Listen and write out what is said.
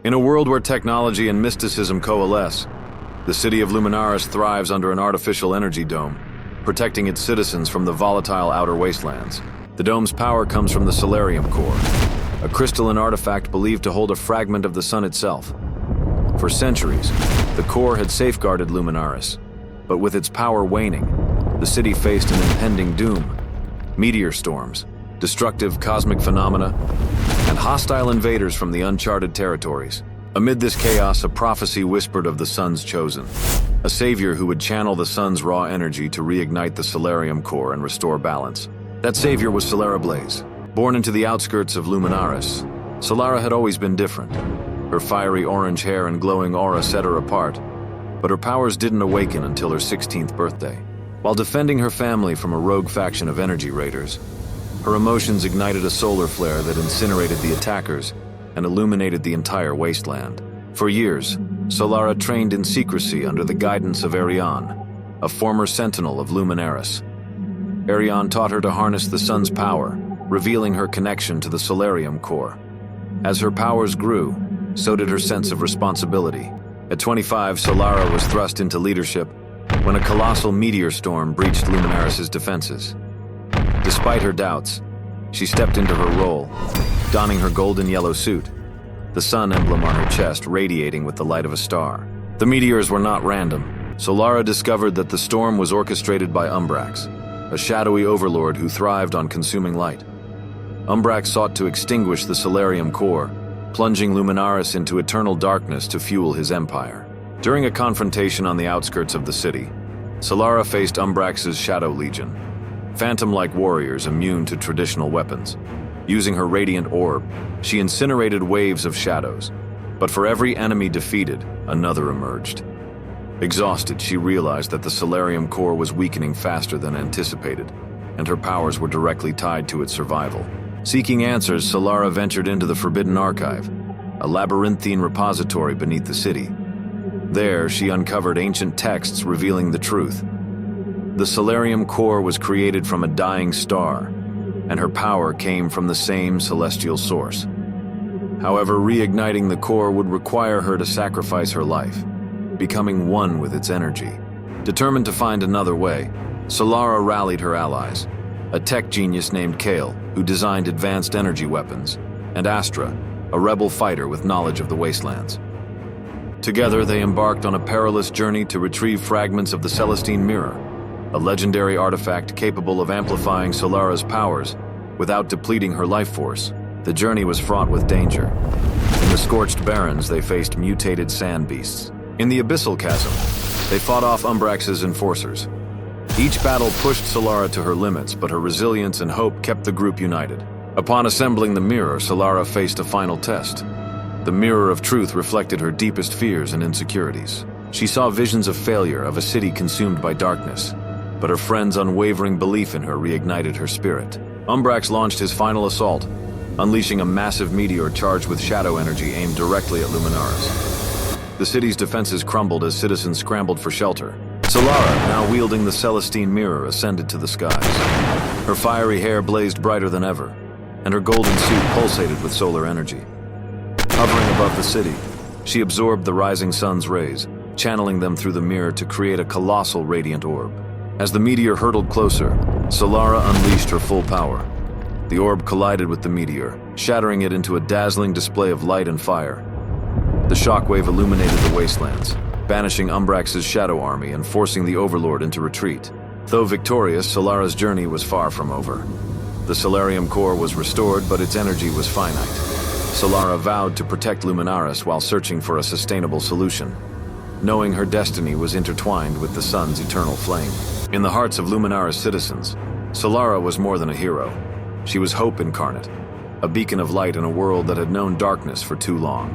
In a world where technology and mysticism coalesce, the city of Luminaris thrives under an artificial energy dome, protecting its citizens from the volatile outer wastelands. The dome's power comes from the Solarium core, a crystalline artifact believed to hold a fragment of the sun itself. For centuries, the core had safeguarded Luminaris, but with its power waning, the city faced an impending doom. Meteor storms, destructive cosmic phenomena, and hostile invaders from the uncharted territories. Amid this chaos, a prophecy whispered of the sun's chosen, a savior who would channel the sun's raw energy to reignite the Solarium core and restore balance. That savior was Solara Blaze. Born into the outskirts of Luminaris, Solara had always been different. Her fiery orange hair and glowing aura set her apart, but her powers didn't awaken until her 16th birthday. While defending her family from a rogue faction of energy raiders, her emotions ignited a solar flare that incinerated the attackers and illuminated the entire wasteland. For years, Solara trained in secrecy under the guidance of Ariane, a former sentinel of Luminaris. Ariane taught her to harness the sun's power, revealing her connection to the Solarium core. As her powers grew, so did her sense of responsibility. At 25, Solara was thrust into leadership when a colossal meteor storm breached Luminaris' defenses. Despite her doubts, she stepped into her role, donning her golden yellow suit, the sun emblem on her chest radiating with the light of a star. The meteors were not random. Solara discovered that the storm was orchestrated by Umbrax, a shadowy overlord who thrived on consuming light. Umbrax sought to extinguish the Solarium core, plunging Luminaris into eternal darkness to fuel his empire. During a confrontation on the outskirts of the city, Solara faced Umbrax's Shadow Legion, phantom-like warriors immune to traditional weapons. Using her radiant orb, she incinerated waves of shadows, but for every enemy defeated, another emerged. Exhausted, she realized that the Solarium core was weakening faster than anticipated, and her powers were directly tied to its survival. Seeking answers, Solara ventured into the Forbidden Archive, a labyrinthine repository beneath the city. There, she uncovered ancient texts revealing the truth. The Solarium core was created from a dying star, and her power came from the same celestial source. However, reigniting the core would require her to sacrifice her life, becoming one with its energy. Determined to find another way, Solara rallied her allies, a tech genius named Kale, who designed advanced energy weapons, and Astra, a rebel fighter with knowledge of the wastelands. Together, they embarked on a perilous journey to retrieve fragments of the Celestine Mirror, a legendary artifact capable of amplifying Solara's powers without depleting her life force. The journey was fraught with danger. In the scorched barrens, they faced mutated sand beasts. In the abyssal chasm, they fought off Umbrax's enforcers. Each battle pushed Solara to her limits, but her resilience and hope kept the group united. Upon assembling the mirror, Solara faced a final test. The mirror of truth reflected her deepest fears and insecurities. She saw visions of failure, of a city consumed by darkness, but her friend's unwavering belief in her reignited her spirit. Umbrax launched his final assault, unleashing a massive meteor charged with shadow energy aimed directly at Luminaris. The city's defenses crumbled as citizens scrambled for shelter. Solara, now wielding the Celestine Mirror, ascended to the skies. Her fiery hair blazed brighter than ever, and her golden suit pulsated with solar energy. Hovering above the city, she absorbed the rising sun's rays, channeling them through the mirror to create a colossal radiant orb. As the meteor hurtled closer, Solara unleashed her full power. The orb collided with the meteor, shattering it into a dazzling display of light and fire. The shockwave illuminated the wastelands, banishing Umbrax's shadow army and forcing the Overlord into retreat. Though victorious, Solara's journey was far from over. The Solarium core was restored, but its energy was finite. Solara vowed to protect Luminaris while searching for a sustainable solution, knowing her destiny was intertwined with the sun's eternal flame. In the hearts of Luminaris citizens, Solara was more than a hero. She was hope incarnate, a beacon of light in a world that had known darkness for too long.